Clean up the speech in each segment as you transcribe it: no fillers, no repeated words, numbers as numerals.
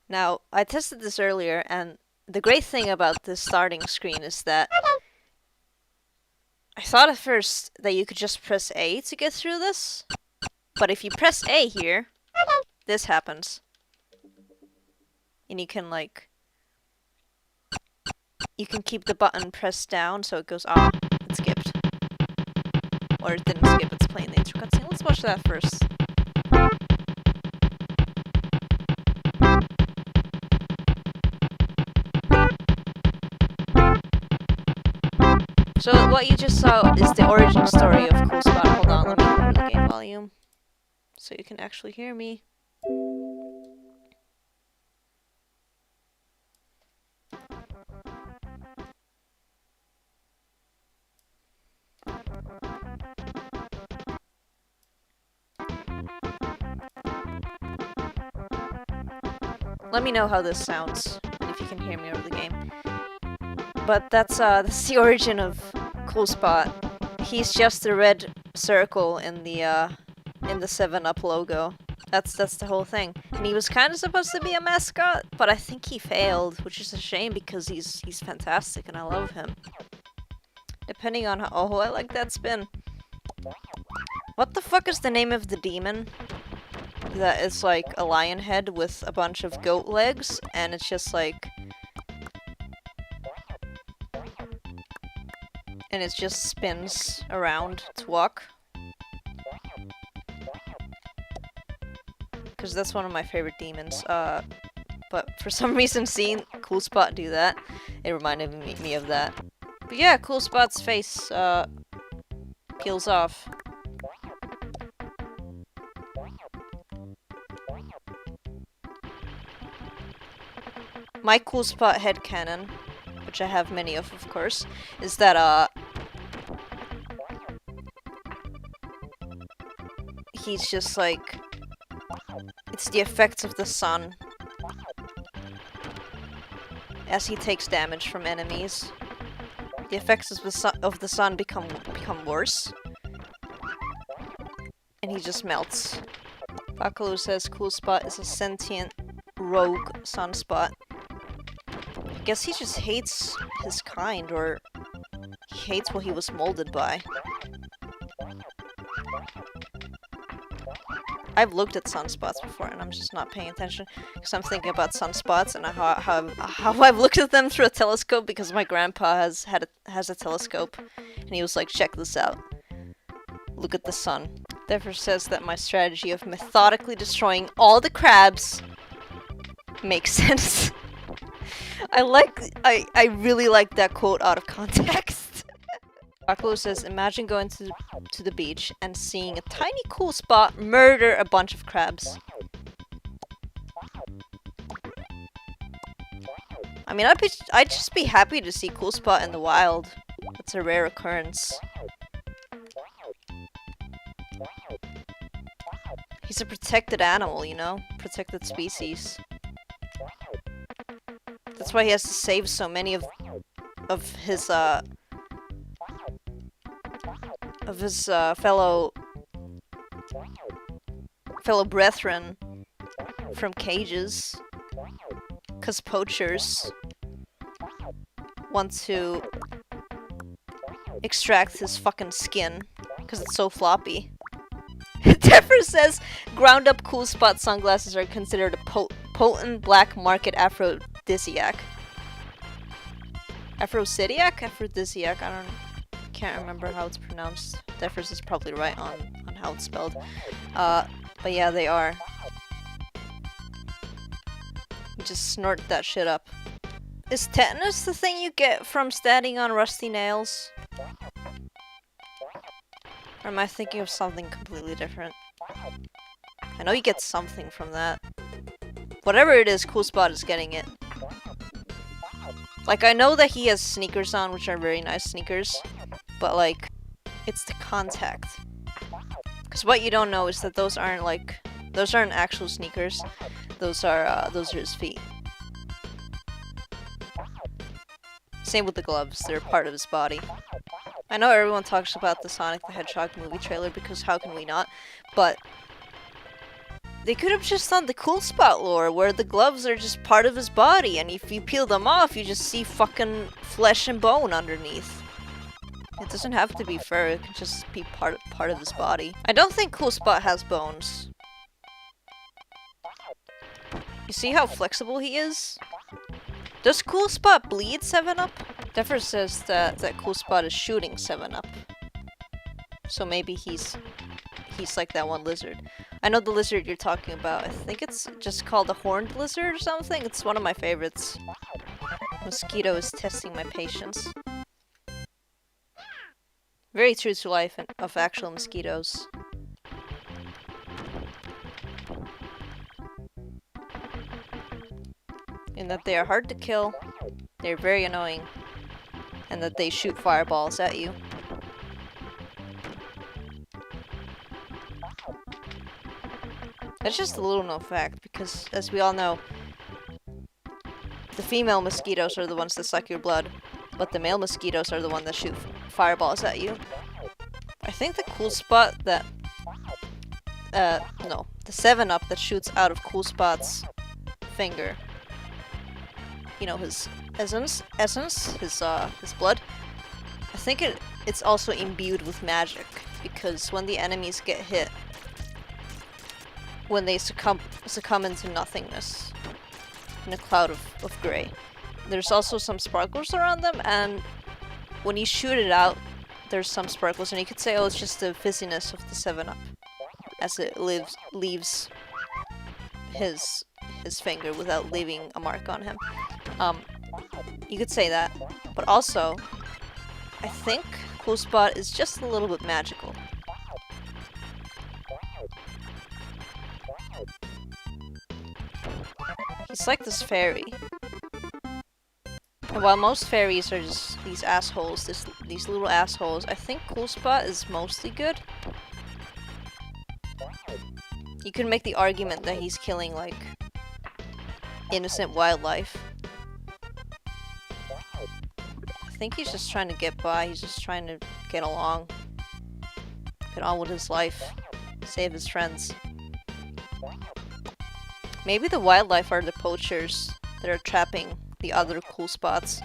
Now, I tested this earlier, and the great thing about this starting screen is that I thought at first that you could just press A to get through this, but if you press A here, this happens. And you can, like, you can keep the button pressed down so it goes, ah, it skipped. Or it didn't skip, it's playing the intro cutscene. Let's watch that first. So what you just saw is the origin story of CoolSpot. Hold on, let me lower the game volume so you can actually hear me. Let me know how this sounds, and if you can hear me over the game. But that's the origin of CoolSpot. He's just a red circle in the 7-Up logo. That's the whole thing. And he was kind of supposed to be a mascot, but I think he failed, which is a shame because he's fantastic and I love him. Depending on how— oh, I like that spin. What the fuck is the name of the demon? That is like a lion head with a bunch of goat legs, and it's just like... and it just spins around to walk. Because that's one of my favorite demons. But for some reason seeing CoolSpot do that, it reminded me of that. But yeah, CoolSpot's face, peels off. My CoolSpot headcanon, which I have many of course, is that, he's just like... it's the effects of the sun as he takes damage from enemies. The effects of the sun become worse, and he just melts. Bakalu says CoolSpot is a sentient rogue sunspot. I guess he just hates his kind, or he hates what he was molded by. I've looked at sunspots before, and I'm just not paying attention because I'm thinking about sunspots and how I've looked at them through a telescope because my grandpa has a telescope, and he was like, "Check this out. Look at the sun." Therefore says that my strategy of methodically destroying all the crabs makes sense. I really like that quote out of context. Aklo says, imagine going to the beach and seeing a tiny CoolSpot murder a bunch of crabs. I mean, I'd just be happy to see CoolSpot in the wild. It's a rare occurrence. He's a protected animal, you know? Protected species. That's why he has to save so many of his fellow brethren from cages, cause poachers want to extract his fucking skin, cause it's so floppy. Teffer says ground up CoolSpot sunglasses are considered a potent black market aphrodisiac. Aphrodisiac? I can't remember how it's pronounced. Defers is probably right on how it's spelled. But yeah, they are. You just snort that shit up. Is tetanus the thing you get from standing on rusty nails? Or am I thinking of something completely different? I know you get something from that. Whatever it is, CoolSpot is getting it. Like, I know that he has sneakers on, which are very nice sneakers. But, like, it's the contact. Because what you don't know is that those aren't actual sneakers. Those are his feet. Same with the gloves. They're part of his body. I know everyone talks about the Sonic the Hedgehog movie trailer because how can we not? But They could have just done the Cool Spot lore, where the gloves are just part of his body, and if you peel them off, you just see fucking flesh and bone underneath. It doesn't have to be fur, it can just be part of his body. I don't think Cool Spot has bones. You see how flexible he is? Does Cool Spot bleed 7-Up? Deffer says that Cool Spot is shooting 7-Up. So maybe he's like that one lizard. I know the lizard you're talking about. I think it's just called a horned lizard or something. It's one of my favorites. Mosquito is testing my patience. Very true to life of actual mosquitoes. In that they are hard to kill, they're very annoying, and that they shoot fireballs at you. That's just a little known fact, because as we all know, the female mosquitoes are the ones that suck your blood, but the male mosquitoes are the ones that shoot fireballs at you. I think the Cool Spot that... no. The 7-Up that shoots out of Cool Spot's finger. You know, his essence, his blood. I think it's also imbued with magic, because when the enemies get hit, when they succumb into nothingness, in a cloud of gray, there's also some sparkles around them, and when you shoot it out, there's some sparkles, and you could say, oh, it's just the fizziness of the 7-Up, as it leaves his finger without leaving a mark on him. You could say that, but also, I think Cool Spot is just a little bit magical. He's like this fairy. And while most fairies are just these assholes, these little assholes, I think Cool Spot is mostly good. You could make the argument that he's killing, like, innocent wildlife. I think he's just trying to get by, he's just trying to get along. Get on with his life. Save his friends. Maybe the wildlife are the poachers that are trapping the other Cool Spots.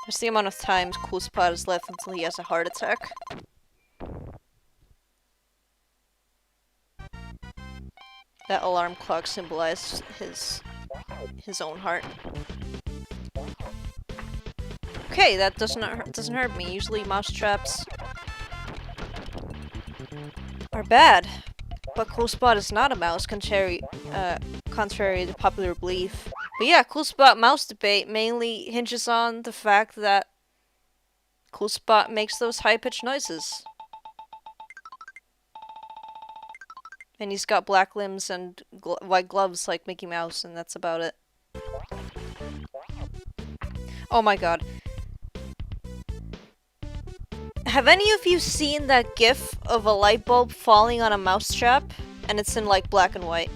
There's the amount of times Cool Spot is left until he has a heart attack. That alarm clock symbolizes his own heart. Okay, that doesn't hurt me. Usually mouse traps are bad, but Cool Spot is not a mouse, contrary to popular belief. But yeah, Cool Spot mouse debate mainly hinges on the fact that Cool Spot makes those high-pitched noises. And he's got black limbs and white gloves like Mickey Mouse, and that's about it. Oh my god. Have any of you seen that gif of a light bulb falling on a mousetrap? And it's in like black and white.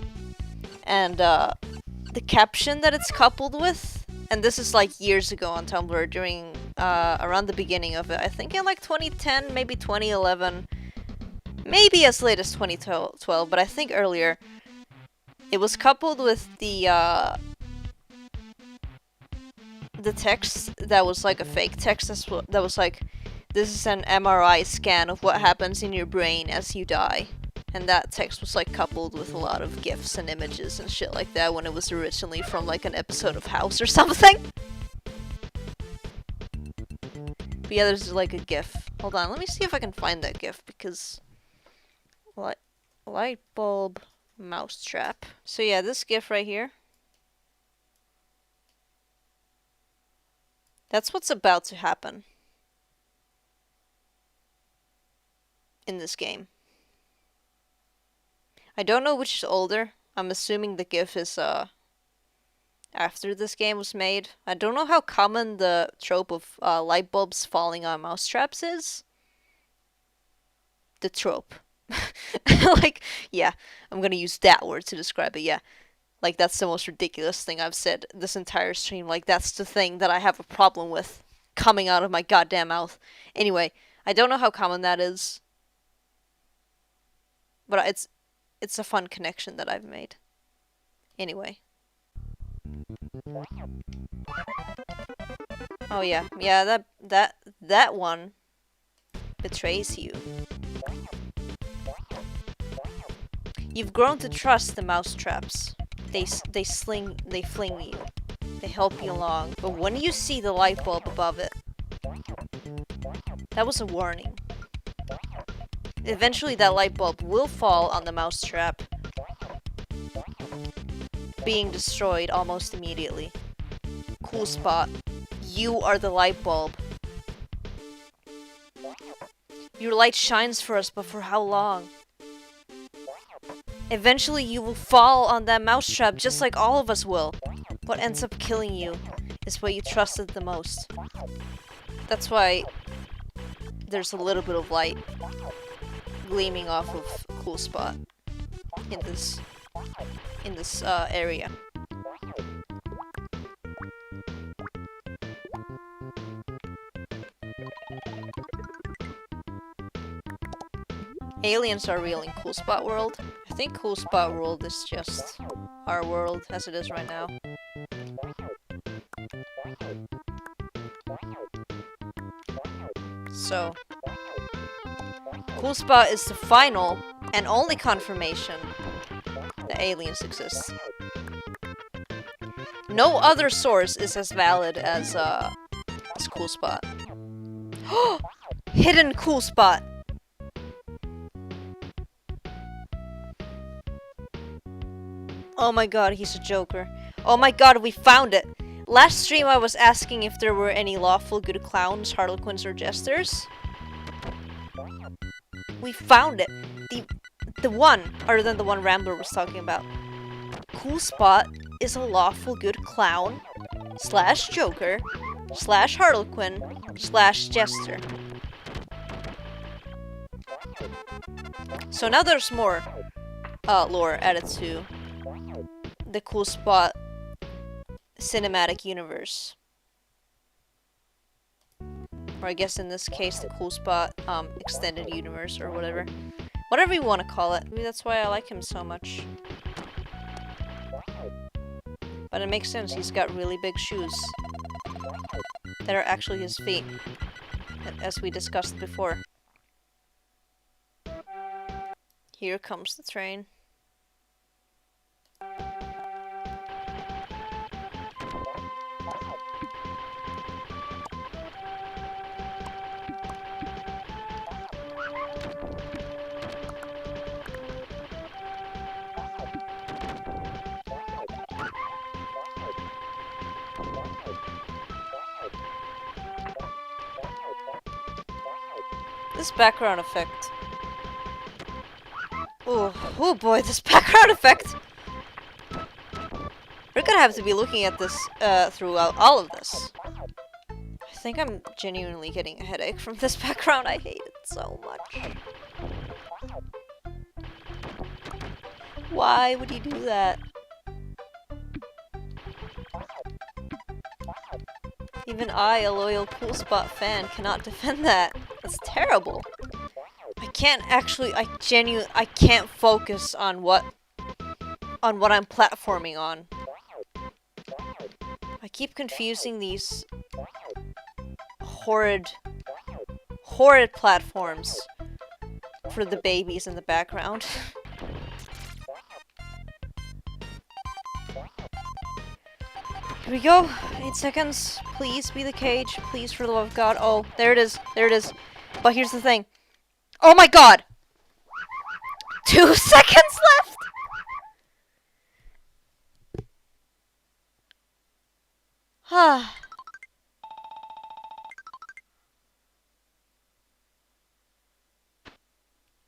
And the caption that it's coupled with, and this is like years ago on Tumblr during around the beginning of it. I think in like 2010, maybe 2011. Maybe as late as 2012, but I think earlier. It was coupled with the text that was like a fake text that was like, this is an MRI scan of what happens in your brain as you die. And that text was like coupled with a lot of GIFs and images and shit like that when it was originally from like an episode of House or something. But yeah, there's like a GIF. Hold on, let me see if I can find that GIF, because... Light bulb mousetrap. So yeah, this GIF right here. That's what's about to happen in this game. I don't know which is older. I'm assuming the GIF is after this game was made. I don't know how common the trope of light bulbs falling on mousetraps is. The trope. Like, yeah, I'm gonna use that word to describe it, yeah. Like, that's the most ridiculous thing I've said this entire stream. Like, that's the thing that I have a problem with coming out of my goddamn mouth. Anyway, I don't know how common that is. But It's a fun connection that I've made. Anyway. Oh yeah, yeah, that one betrays you. You've grown to trust the mousetraps. They fling you. They help you along. But when you see the light bulb above it, that was a warning. Eventually that light bulb will fall on the mousetrap, being destroyed almost immediately. Cool spot. You are the light bulb. Your light shines for us, but for how long? Eventually you will fall on that mousetrap just like all of us will. What ends up killing you is what you trusted the most. That's why there's a little bit of light gleaming off of Cool Spot in this area. Aliens are real in Cool Spot World. I think Cool Spot World is just our world as it is right now. So, Cool Spot is the final and only confirmation that aliens exist. No other source is as valid as Cool Spot. Hidden Cool Spot! Oh my god, he's a joker. Oh my god, we found it! Last stream I was asking if there were any lawful good clowns, harlequins, or jesters. We found it! The one, other than the one Rambler was talking about. Cool Spot is a lawful good clown, slash joker, slash harlequin, slash jester. So now there's more lore added to the Cool Spot cinematic universe. Or I guess in this case the Cool Spot extended universe or whatever. Whatever you want to call it. Maybe that's why I like him so much. But it makes sense, he's got really big shoes that are actually his feet, as we discussed before. Here comes the train. This background effect. Oh boy, this background effect! We're gonna have to be looking at this throughout all of this. I think I'm genuinely getting a headache from this background. I hate it so much. Why would you do that? Even I, a loyal Cool Spot fan, cannot defend that. That's terrible. I can't focus on what I'm platforming on. I keep confusing these horrid platforms for the babies in the background. Here we go. 8 seconds. Please be the cage. Please, for the love of God. Oh, there it is. There it is. But here's the thing. Oh my god! 2 seconds left! Ah.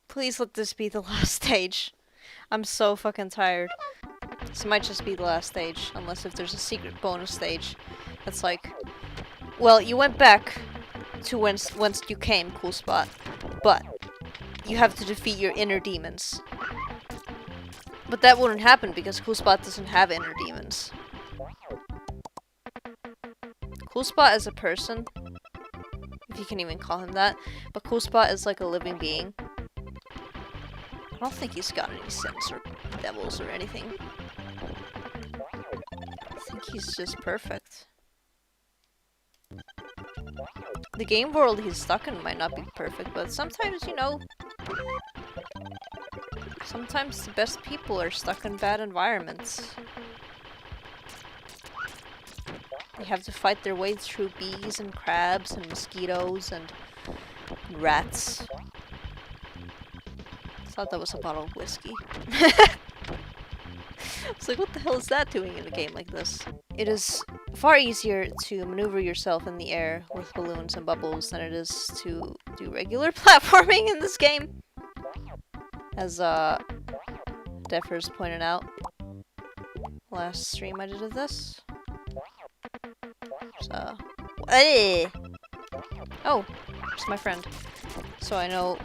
Please let this be the last stage. I'm so fucking tired. This might just be the last stage, unless if there's a secret bonus stage that's like, well, you went back to whence you came, Cool Spot, but you have to defeat your inner demons. But that wouldn't happen because Cool Spot doesn't have inner demons. Cool Spot is a person, if you can even call him that, but Cool Spot is like a living being. I don't think he's got any sins or devils or anything. I think he's just perfect. The game world he's stuck in might not be perfect, but sometimes, you know, sometimes the best people are stuck in bad environments. They have to fight their way through bees and crabs and mosquitoes and rats. I thought that was a bottle of whiskey. I was like, what the hell is that doing in a game like this? It is far easier to maneuver yourself in the air with balloons and bubbles than it is to do regular platforming in this game. As Defers pointed out last stream I did of this. So, hey! Oh, it's my friend. So I know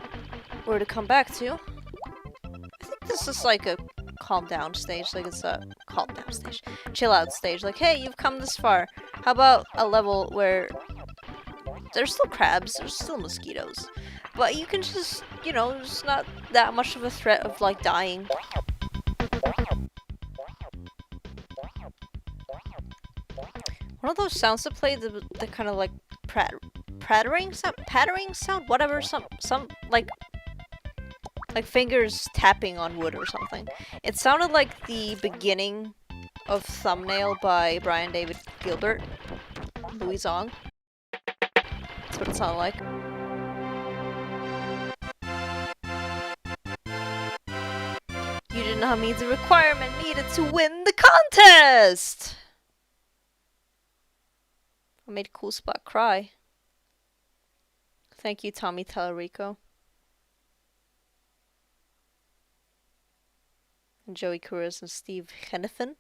where to come back to. I think this is like a calm down stage, like it's a calm down stage, chill out stage. Like, hey, you've come this far. How about a level where there's still crabs, there's still mosquitoes, but you can just, you know, there's not that much of a threat of like dying. One of those sounds that play, the kind of like pattering sound, whatever, some like fingers tapping on wood or something. It sounded like the beginning of Thumbnail by Brian David Gilbert, Louis Zong. That's what it sounded like. You did not meet the requirement needed to win the contest! I made Cool Spot cry. Thank you, Tommy Tallarico. And Joey Cruz and Steve Hennepin.